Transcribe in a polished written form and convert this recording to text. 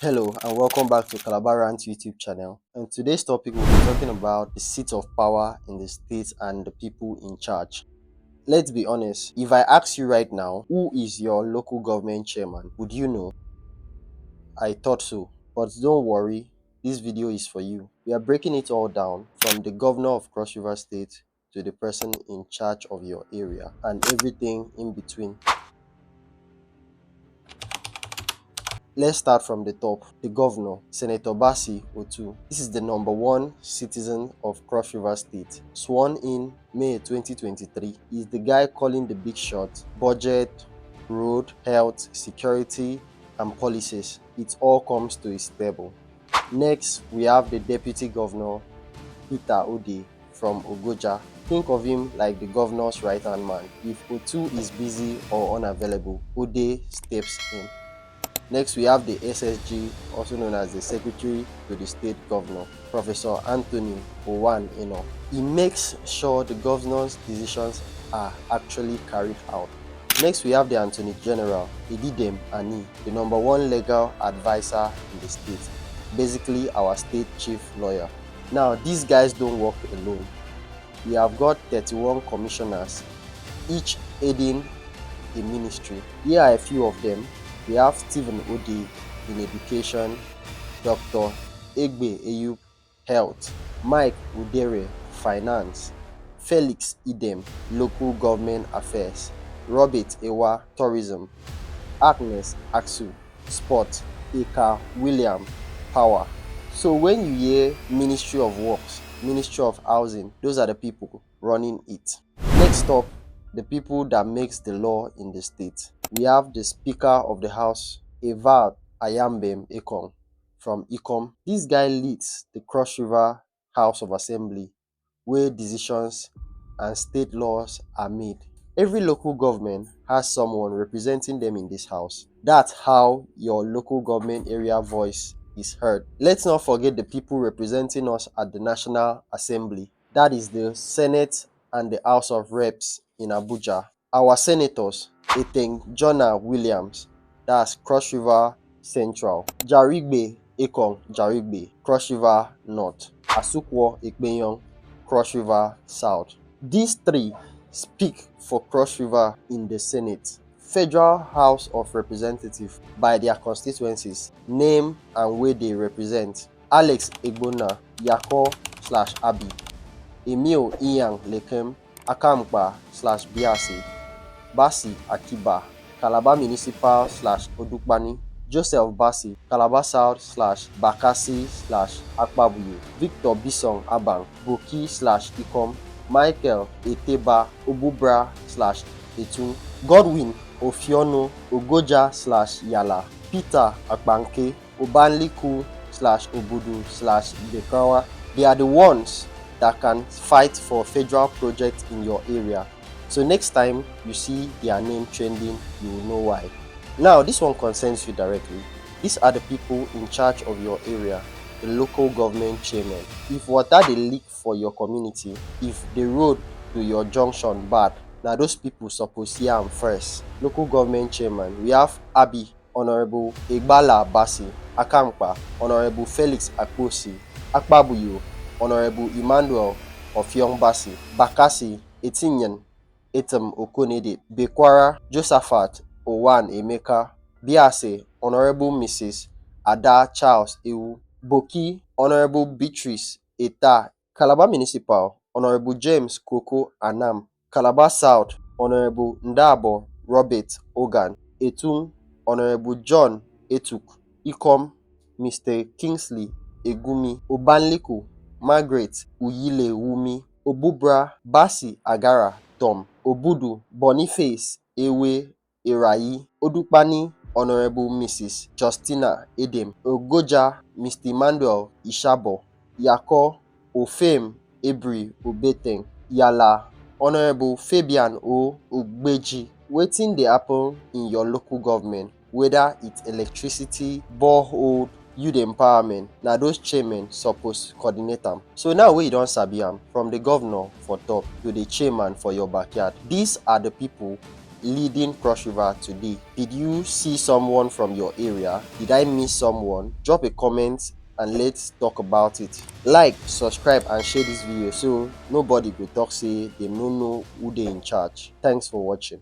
Hello and welcome back to Calabar YouTube channel. And today's topic we'll be talking about the seat of power in the state and the people in charge. Let's be honest, if I ask you right now, who is your local government chairman, would you know? I thought so, but don't worry, this video is for you. We are breaking it all down from the governor of Cross River State to the person in charge of your area and everything in between. Let's start from the top. The governor, Senator Bassey Otu. This is the number one citizen of Cross River State. Sworn in May 2023. He's the guy calling the big shots. Budget, road, health, security, and policies. It all comes to his table. Next, we have the deputy governor, Peter Ode from Ogoja. Think of him like the governor's right-hand man. If Otu is busy or unavailable, Ode steps in. Next, we have the SSG, also known as the Secretary to the State Governor, Professor Anthony Owan Eno. He makes sure the governor's decisions are actually carried out. Next, we have the Attorney General, Ididem Ani, the number one legal advisor in the state, basically our state chief lawyer. Now, these guys don't work alone. We have got 31 commissioners, each aiding a ministry. Here are a few of them. We have Stephen Ode in education, Dr. Egbe Eyub, health, Mike Udere, finance, Felix Idem, local government affairs, Robert Ewa, tourism, Agnes Aksu, sport, Eka William, power. So when you hear Ministry of Works, Ministry of Housing, those are the people running it. Next up, the people that makes the law in the state. We have the Speaker of the House, Eva Ayambem Ekong from Ikom. This guy leads the Cross River House of Assembly, where decisions and state laws are made. Every local government has someone representing them in this house. That's how your local government area voice is heard. Let's not forget the people representing us at the National Assembly. That is the Senate and the House of Reps in Abuja. Our senators, Eteng Jonah Williams, that's Cross River Central, Jarigbe Ekong Jarigbe, Cross River North, Asukwo Ekpenyong, Cross River South. These three speak for Cross River in the Senate. Federal House of Representatives by their constituencies, name and where they represent. Alex Egbona, Yako/Abi, Emil Iyang Lekem, Akampa /Biase, Bassey Akiba, Calabar Municipal /Odukbani, Joseph Bassey, Calabar South /Bakassi /Akpabuye, Victor Bisong Abang, Boki /Ikom, Michael Eteba Obubra /Etun, Godwin Ofiono Ogoja /Yala, Peter Akbanke, Obanliku /Obudu /Bekawa. They are the ones that can fight for federal projects in your area. So next time you see their name trending, you will know why. Now this one concerns you directly. These are the people in charge of your area, the local government chairman. If water dey leak for your community, if the road to your junction bad, now those people suppose hear am first. Local government chairman, we have Abi, Honorable Egbala Bassey, Akampa, Honorable Felix Akposi, Akpabuyo, Honorable Emmanuel Ofiong Bassey, Bakassi, Etinyan, Etem Okonede, Bekwara, Josaphat Owan Emeka, Biase, Honorable Mrs. Ada Charles Ewu, Boki, Honorable Beatrice Eta, Calabar Municipal, Honorable James Koko Anam, Calabar South, Honorable Ndabo Robert Ogan, Etung, Honorable John Etuk, Ikom, Mr. Kingsley Egumi, Obanliku, Margaret Uyile Wumi, Obubra Bassey Agara Tom, Obudu Boniface Ewe Erayi, Odukpani Honorable Mrs. Justina Edem, Ogoja Mr. Emmanuel Ishabo, Yako Ofem Ebri Obeteng, Yala Honorable Fabian O Ogbeji. Wetin dey happen in your local government, whether it's electricity, borehole, youth empowerment, na those chairmen suppose coordinate am. So now wey you don sabi am, from the governor for top to the chairman for your backyard, these are the people leading Cross River today? Did you see someone from your area? Did I miss someone? Drop a comment and let's talk about it. Like, subscribe and share this video so nobody go talk say dem no know who dey in charge. Thanks for watching.